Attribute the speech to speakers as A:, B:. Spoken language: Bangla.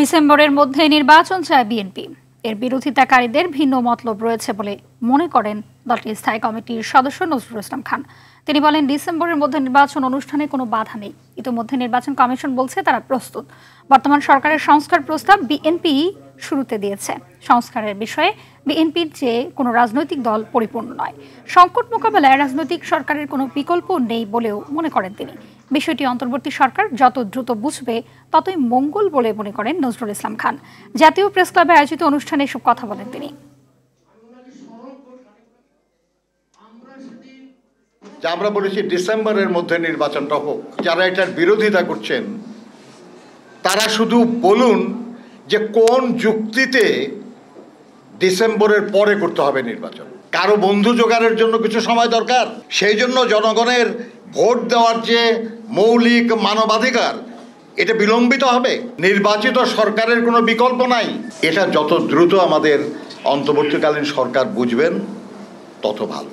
A: ডিসেম্বরের মধ্যে নির্বাচন চায় বিএনপি। এর বিরোধিতাকারীদের ভিন্ন মতলব রয়েছে বলে মনে করেন দলটির স্থায়ী কমিটির সদস্য নজরুল ইসলাম খান। তিনি বলেন, ডিসেম্বরের মধ্যে নির্বাচন অনুষ্ঠানে কোনো বাধা নেই। ইতিমধ্যে নির্বাচন কমিশন বলছে তারা প্রস্তুত। বর্তমান সরকারের সংস্কার প্রস্তাব বিএনপি শুরুতে দিয়েছে। সংস্কারের বিষয়ে বিএনপির চেয়ে কোনো রাজনৈতিক দল পরিপূর্ণ নয়। সংকট মোকাবেলায় রাজনৈতিক সরকারের কোনো বিকল্প নেই বলেও মনে করেন তিনি। বিষয়টি অন্তর্বর্তী সরকার যত দ্রুত বুঝবে ততই মঙ্গল বলে মনে করেন নজরুল ইসলাম খান। জাতীয় প্রেস ক্লাবে আয়োজিত অনুষ্ঠানে এসব কথা বলেন তিনি।
B: আমরা বলেছি ডিসেম্বরের মধ্যে নির্বাচনটা হোক। যারা এটার বিরোধিতা করছেন তারা শুধু বলুন যে কোন যুক্তিতে ডিসেম্বরের পরে করতে হবে নির্বাচন। কারো বন্ধু জোগাড়ের জন্য কিছু সময় দরকার। সেই জন্য জনগণের ভোট দেওয়ার যে মৌলিক মানবাধিকার, এটা বিলম্বিত হবে। নির্বাচিত সরকারের কোনো বিকল্প নাই। এটা যত দ্রুত আমাদের অন্তর্বর্তীকালীন সরকার বুঝবেন তত ভালো।